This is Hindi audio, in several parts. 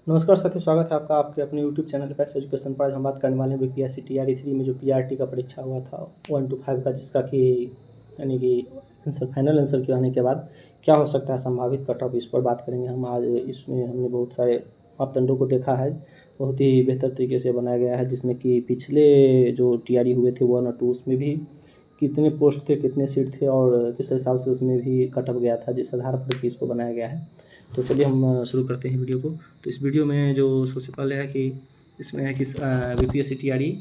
नमस्कार साथियों, स्वागत है आपका आपके अपने यूट्यूब चैनल पैक्स एजुकेशन पर। आज हम बात करने वाले हैं बीपीएससी टीआरई 3 में जो पीआरटी का परीक्षा हुआ था 1 to 5 का, जिसका कि यानी कि आंसर फाइनल आंसर के आने के बाद क्या हो सकता है संभावित कट ऑफ, इस पर बात करेंगे हम आज। इसमें हमने बहुत सारे मापदंडों को देखा है, बहुत ही बेहतर तरीके से बनाया गया है, जिसमें कि पिछले जो टीआरई हुए थे 1 और 2 उसमें भी कितने पोस्ट थे, कितने सीट थे और किस हिसाब से उसमें भी कट ऑफ गया था, जिस आधार पर इसको बनाया गया है। तो चलिए हम शुरू करते हैं वीडियो को। तो इस वीडियो में जो सबसे पहले है कि इसमें है कि बीपीएससी टीआरई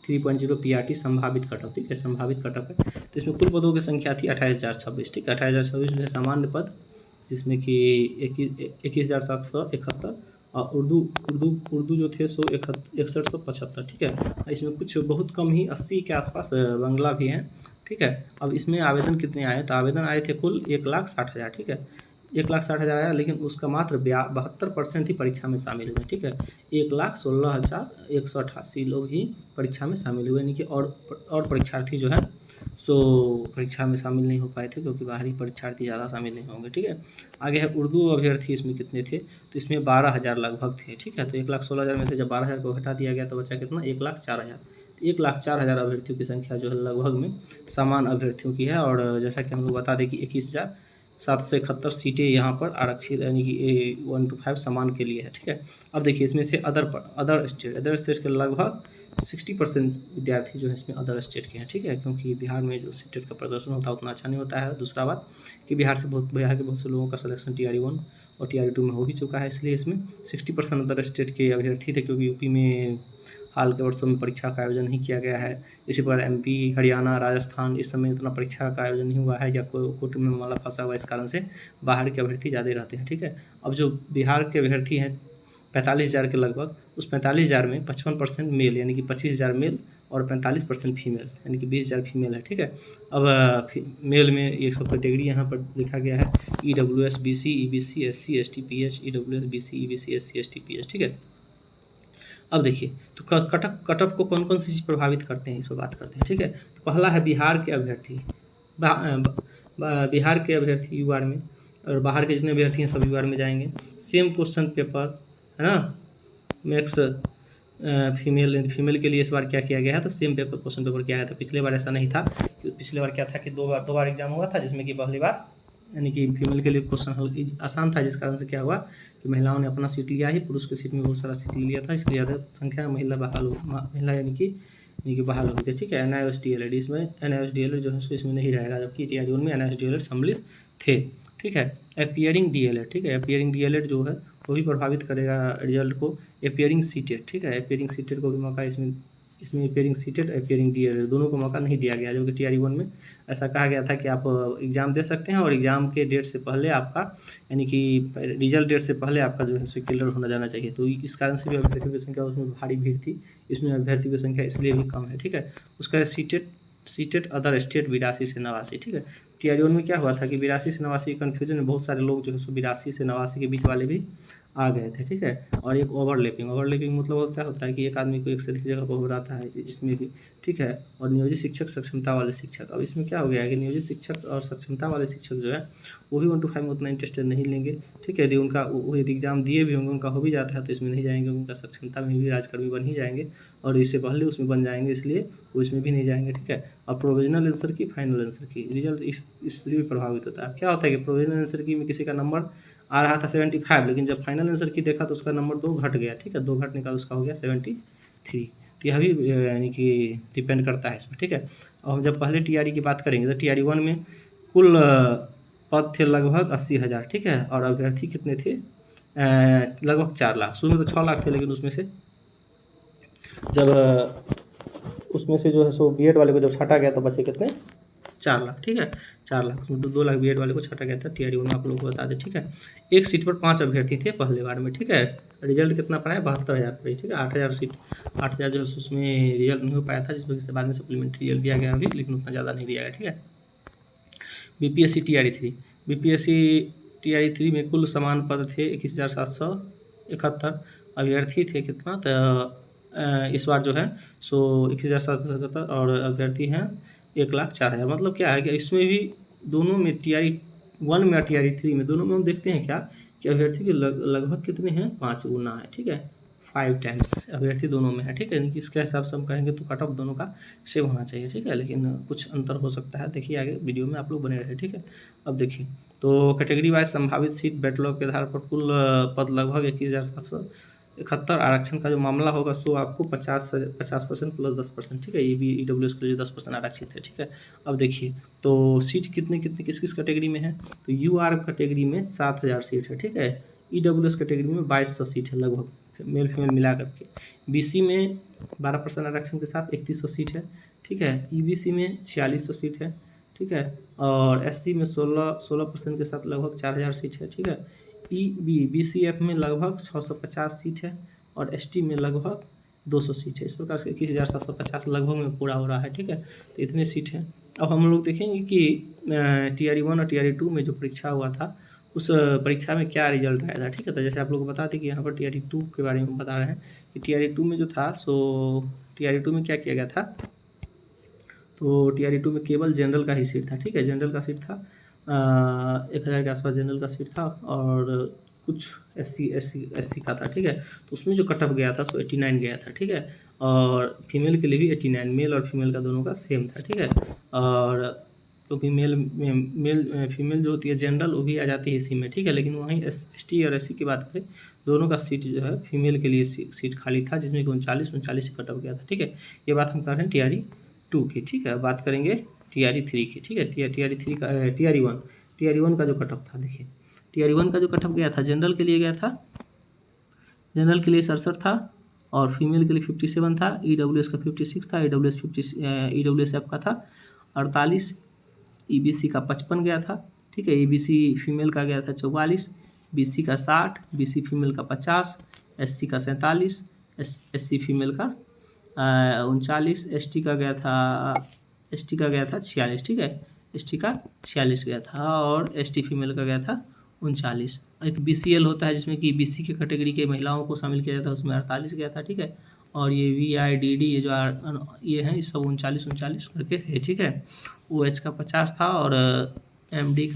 3.0 पीआरटी संभावित कट ऑफ, ठीक है, संभावित कट ऑफ है। तो इसमें कुल पदों की संख्या थी 28,026, ठीक है, 28,026 में सामान्य पद जिसमें कि 21,771 और उर्दू उर्दू उर्दू जो थे सो 6175, ठीक है। इसमें कुछ बहुत कम ही 80 के आसपास बांग्ला भी हैं, ठीक है। अब इसमें आवेदन कितने आए, तो आवेदन आए थे कुल 1,60,000, ठीक है, 1,60,000 आया, लेकिन उसका मात्र 72% ही परीक्षा में शामिल हुए, ठीक है। 1,16,188 लोग ही परीक्षा में शामिल हुए, यानी कि और परीक्षार्थी जो है सो परीक्षा में शामिल नहीं हो पाए थे, क्योंकि बाहरी परीक्षार्थी ज़्यादा शामिल नहीं होंगे, ठीक है। आगे है उर्दू अभ्यर्थी, इसमें कितने थे, तो इसमें 12,000 लगभग थे, ठीक है। तो 1,16,000 में से जब 12,000 को हटा दिया गया तो बचा कितना, 1,04,000। 1,04,000 अभ्यर्थियों की संख्या जो है लगभग में समान अभ्यर्थियों की है। और जैसा कि हम लोग बता दें कि 21,771 सीटें यहाँ पर आरक्षित, यानी कि 1 to 5 समान के लिए है, ठीक है। अब देखिए इसमें से अदर स्टेट के लगभग 60% विद्यार्थी जो है इसमें अदर स्टेट के हैं, ठीक है, क्योंकि बिहार में जो स्टेट का प्रदर्शन होता है उतना अच्छा नहीं होता है। दूसरा बात कि बिहार के बहुत से लोगों का सिलेक्शन टीआरई 1 और टीआरई 2 में हो भी चुका है, इसलिए इसमें 60% अदर स्टेट के अभ्यर्थी थे, क्योंकि यूपी में हाल के वर्षों में परीक्षा का आयोजन नहीं किया गया है। इसी प्रकार एमपी, हरियाणा, राजस्थान इस समय इतना परीक्षा का आयोजन नहीं हुआ है, या कोर्ट में मामला फंसा हुआ, इस कारण से बाहर के अभ्यर्थी ज़्यादा रहते हैं, ठीक है। अब जो बिहार के अभ्यर्थी हैं 45,000 के लगभग, उस 45,000 में 55% मेल, यानी कि 25,000 मेल और 45% फीमेल, यानी कि 20,000 फीमेल है, ठीक है। अब मेल में एक सब कैटेगरी यहाँ पर लिखा गया है, EWS, BC, EBC, SC, ST, PH, EWS, BC, EBC, SC, ST, PH, ठीक है। अब देखिए तो कट ऑफ को कौन कौन सी चीज़ प्रभावित करते हैं, इस पर बात करते हैं, ठीक है। तो पहला है बिहार के अभ्यर्थी, बिहार के अभ्यर्थी यूआर में, और बाहर के जितने अभ्यर्थी हैं सब यूआर में जाएंगे। सेम क्वेश्चन पेपर है ना, मैक्स फीमेल के लिए इस बार क्या किया गया है, तो सेम पेपर क्वेश्चन पेपर किया गया था। पिछले बार ऐसा नहीं था, पिछले बार क्या था कि दो बार एग्जाम हुआ था, जिसमें कि पहली बार यानी कि फीमेल के लिए क्वेश्चन आसान था, जिस कारण से क्या हुआ कि महिलाओं ने अपना सीट लिया ही, पुरुष की सीट में बहुत सारा सीट लिया था, इसलिए ज़्यादा संख्या में महिला यानी कि बहाल हो गई थी, ठीक है। NIOS-DLED, इसमें NIOS-DLED जो है इसमें नहीं रहेगा, जबकि टीआरई 1 में NIOS-DLED सम्मिलित थे, ठीक है। अपीयरिंग DLED, ठीक है, अपीयरिंग DLED जो है वो भी प्रभावित करेगा रिजल्ट को। अपीयरिंग सीटेड, ठीक है, अपीयरिंग सीटेड को भी मौका इसमें अपीयरिंग सीटेड, अपीयरिंग DLED दोनों को मौका नहीं दिया गया, जो कि टीआरई 1 में ऐसा कहा गया था कि आप एग्ज़ाम दे सकते हैं और एग्ज़ाम के डेट से पहले आपका, यानी कि रिजल्ट डेट से पहले आपका जो है सो क्लियर होना जाना चाहिए। तो इस कारण से भी अभ्यर्थियों की संख्या उसमें भारी भीड़ थी, इसमें अभ्यर्थियों की संख्या इसलिए भी कम है, ठीक है। उसका सीटेड अदर स्टेट 82 से 89, ठीक है। टीआरई 1 में क्या हुआ था कि 82 से 89 कन्फ्यूजन में बहुत सारे लोग जो है सो 82 से 89 के बीच वाले भी आ गए थे, ठीक है। और एक ओवरलैपिंग मतलब क्या होता है कि एक आदमी को एक से अधिक जगह पर हो रहा है, इसमें भी, ठीक है। और नियोजित शिक्षक, सक्षमता वाले शिक्षक, अब इसमें क्या हो गया है कि नियोजित शिक्षक और सक्षमता वाले शिक्षक जो है वो भी 1 to 5 में उतना इंटरेस्टेड नहीं लेंगे, ठीक है। यदि उनका यदि एग्जाम दिए भी होंगे, उनका हो भी जाता है तो इसमें नहीं जाएंगे, उनका सक्षमता में भी राजकर्मी बन ही जाएंगे और इससे पहले उसमें बन जाएंगे, इसलिए वो इसमें भी नहीं जाएंगे, ठीक है। और प्रोविजनल आंसर की, फाइनल आंसर की रिजल्ट इसलिए भी प्रभावित होता है। क्या होता है कि प्रोविजनल आंसर की में किसी का नंबर आ रहा था 75, लेकिन जब फाइनल आंसर की देखा तो उसका नंबर 2 घट गया, ठीक है, 2 घटने का उसका हो गया 73। तो यह भी यानी कि डिपेंड करता है इसमें, ठीक है। और हम जब पहले टीआरई की बात करेंगे तो टीआरई 1 में कुल पद थे लगभग 80,000, ठीक है, और अभ्यर्थी कितने थे, लगभग 4 लाख। शुरू में तो 6 लाख थे, लेकिन उसमें से जो है सो बीएड वाले को जब छाटा गया तो बचे कितने, 4 लाख, ठीक है, 4 लाख, उसमें 2 लाख बीएड वाले को छाटा गया था। टीआरई 1 में आप लोगों को बता दें, ठीक है। एक सीट पर 5 अभ्यर्थी थे पहले बार में, ठीक है। रिजल्ट कितना पड़ा है, 72,000 पर, ठीक है। 8,000 सीट, 8,000 जो है उसमें रिजल्ट नहीं हो पाया था, जिस वजह से बाद में सप्लीमेंट्री रिजल्ट दिया गया अभी, लेकिन उतना ज़्यादा नहीं दिया गया, ठीक है। बीपीएससी टीआरई 3 में कुल समान पद थे 21,771 अभ्यर्थी थे, कितना, तो इस बार जो है सो 21,771 और अभ्यर्थी हैं 1,04,000। मतलब क्या है कि इसमें भी दोनों में टीआरई 1 में और टीआरई 3 में दोनों में हम देखते हैं क्या कि अभ्यर्थी के लगभग कितने हैं, 5 गुना है, ठीक है, 5 टाइम्स अभ्यर्थी दोनों में है, ठीक है। इसके हिसाब से हम कहेंगे तो कट ऑफ दोनों का सेम होना चाहिए, ठीक है, लेकिन कुछ अंतर हो सकता है। देखिए आगे वीडियो में आप लोग बने रहे, ठीक है। अब देखिए तो कैटेगरी वाइज संभावित सीट बैकलॉग के आधार पर कुल पद लगभग 21,771। आरक्षण का जो मामला होगा सो आपको 50% प्लस 10%, ठीक है, ये भी EWS के लिए 10% आरक्षित है, ठीक है। अब देखिए तो सीट कितनी कितनी किस किस कैटेगरी में है, तो UR कैटेगरी में 7,000 सीट है, ठीक है। EWS कैटेगरी में 2200 सीट है लगभग, मेल फीमेल मिला करके। BC में 12% आरक्षण के साथ 3100 सीट है, ठीक है। EBC में 4600 सीट है, ठीक है। और SC में 16% के साथ लगभग 4000 सीट है, ठीक है। BCF में लगभग 650 सीट है और ST में लगभग 200 सीट है। इस प्रकार से 21,750 लगभग में पूरा हो रहा है, ठीक है। तो इतने सीट हैं। अब हम लोग देखेंगे कि TRE 1 और TRE 2 में जो परीक्षा हुआ था उस परीक्षा में क्या रिजल्ट आया था, ठीक है। तो जैसे आप लोग को बता दें कि यहाँ पर TRE 2 के बारे में बता रहे हैं कि TRE 2 में जो था सो TRE 2 में क्या किया गया था, तो TRE 2 में केवल जनरल का ही सीट था, ठीक है। जनरल का सीट था 1000 के आसपास जनरल का सीट था और कुछ SC का था, ठीक है। तो उसमें जो कट ऑफ गया था सो 89 गया था, ठीक है। और फीमेल के लिए भी 89, मेल और फीमेल का दोनों का सेम था, ठीक है। और क्योंकि फीमेल जो होती है जनरल वो भी आ जाती है इसी में, ठीक है। लेकिन वहीं ST और SC की बात करें दोनों का सीट जो है फीमेल के लिए सीट खाली था, जिसमें कि 39 से कट ऑफ गया था, ठीक है। ये बात हम कर रहे हैं TRE 2 की, ठीक है। बात करेंगे TRE 3 की, ठीक है। TRE 3 का TRE 1 का जो कट ऑफ था, देखिए TRE 1 का जो कट ऑफ गया था जनरल के लिए गया था, जनरल के लिए 67 था और फीमेल के लिए 57 था। EWS का 56 था, EWS F का था 48, EBC का 55 गया था, ठीक है। EBC फीमेल का गया था 44, BC का 60, BC फीमेल का 50, SC का 47, SC फीमेल का 39, ST का गया था 46, ठीक है। ST का 46 गया था और ST फीमेल का गया था 39। एक BCL होता है जिसमें कि BC के कैटेगरी के महिलाओं को शामिल किया जाता है, उसमें 48 गया था, ठीक है। और ये VIDD ये जो ये हैं ये सब 39 करके थे, ठीक है। OH का 50 था और MD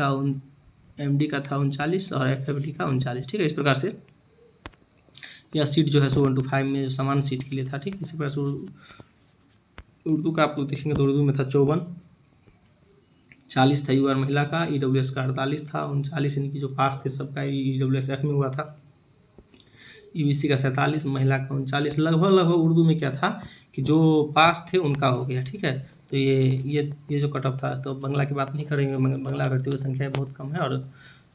का था 39 और FFD का 39, ठीक है। इस प्रकार से यह सीट जो है सो 1 to 5 में जो समान सीट के लिए था, ठीक है। इसी प्रकार से उर्दू का आप लोग देखेंगे तो उर्दू में था 54, 40 था UR महिला का, EWS का 48 था, 39 इनकी जो पास थे सबका EWS F में हुआ था। EBC का 47, महिला का 39। लगभग उर्दू में क्या था कि जो पास थे उनका हो गया, ठीक है। तो ये जो कट ऑफ था, तो बंगला की बात नहीं करेंगे, बंगला अभ्यर्थियों की संख्या बहुत कम है और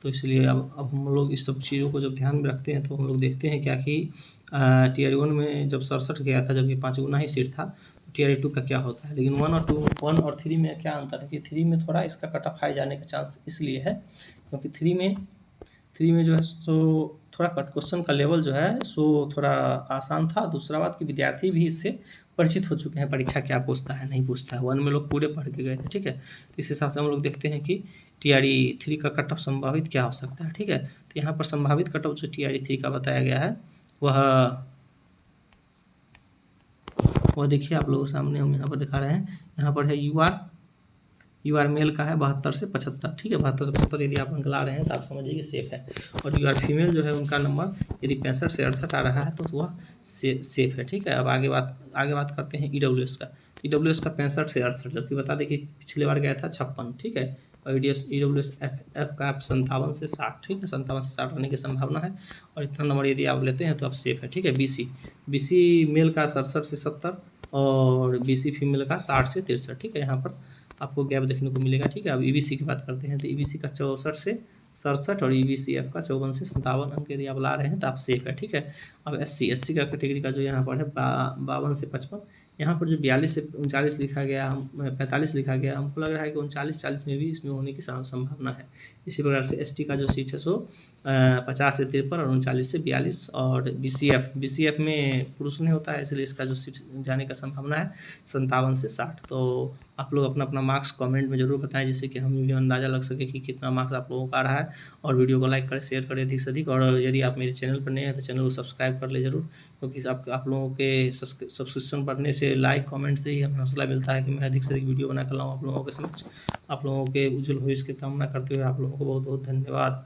तो इसलिए अब हम लोग इस सब चीज़ों को जब ध्यान में रखते हैं तो हम लोग देखते हैं क्या कि TRE 1 में जब 67 गया था, जब ये 5 गुना ही सीट था, तो TRE 2 का क्या होता है। लेकिन 1 और 3 में क्या अंतर है कि 3 में थोड़ा इसका कट ऑफ हाई जाने का चांस इसलिए है क्योंकि 3 में जो है सो थोड़ा कट क्वेश्चन का लेवल जो है सो थोड़ा आसान था। दूसरा बात कि विद्यार्थी भी इससे परिचित हो चुके हैं, परीक्षा क्या पूछता है नहीं पूछता है। 1 में लोग पूरे पढ़ के गए थे, ठीक है। तो इस हिसाब से हम लोग देखते हैं कि TRE 3 का कट ऑफ संभावित क्या हो सकता है, ठीक है। तो यहाँ पर संभावित कट ऑफ जो TRE 3 का बताया गया है वह देखिए आप लोगों के सामने हम यहाँ पर दिखा रहे हैं। यहाँ पर है UR मेल का है 72 से 75, ठीक है। 72 से 75 यदि आप अंक ला रहे हैं तो आप समझिए कि सेफ है। और UR फीमेल जो है उनका नंबर यदि 65 से 68 आ रहा है तो वह सेफ है, ठीक है। अब आगे बात करते हैं EWS का। EWS का 65 से 68, जबकि बता दें कि पिछले बार गया था 56, ठीक है। और EWS F का 57 से 60, ठीक है। 57 से 60 होने की संभावना है और इतना नंबर यदि आप लेते हैं तो आप सेफ है, ठीक है। BC मेल का 67 से 70 और BC फीमेल का 60 से 63, ठीक है। यहाँ पर आपको गैप देखने को मिलेगा, ठीक है। अब EBC की बात करते हैं तो EBC का 64 से 67 और EBC F का 54 से 57 अंक यदि आप ला रहे हैं तो आप सेफ है, ठीक है। अब SC का कैटेगरी का जो यहाँ पर है 52 से 55, यहाँ पर जो 42 से 39 लिखा गया, 45 लिखा गया, हमको लग रहा है कि 39-40 में भी इसमें होने की संभावना है। इसी प्रकार से ST का जो सीट है सो 50 से 53 और 39 से 42 और BCF में पुरुष नहीं होता है, इसलिए इसका जो सीट जाने का संभावना है 57 से 60। तो आप लोग अपना मार्क्स कमेंट में ज़रूर बताएं जिससे कि हमें भी अंदाज़ा लग सके कि कितना मार्क्स आप लोगों का आ रहा है। और वीडियो को लाइक करें, शेयर करें अधिक से अधिक। और यदि आप मेरे चैनल पर नए हैं तो चैनल को सब्सक्राइब कर ले ज़रूर, क्योंकि आप लोगों के सब्सक्रिप्शन बढ़ने से, लाइक कमेंट से ही हमें हौसला मिलता है कि मैं अधिक से अधिक वीडियो बना कर लाऊँ आप लोगों के समक्ष। आप लोगों के उज्जवल भविष्य की कामना करते हुए आप लोगों को बहुत बहुत धन्यवाद।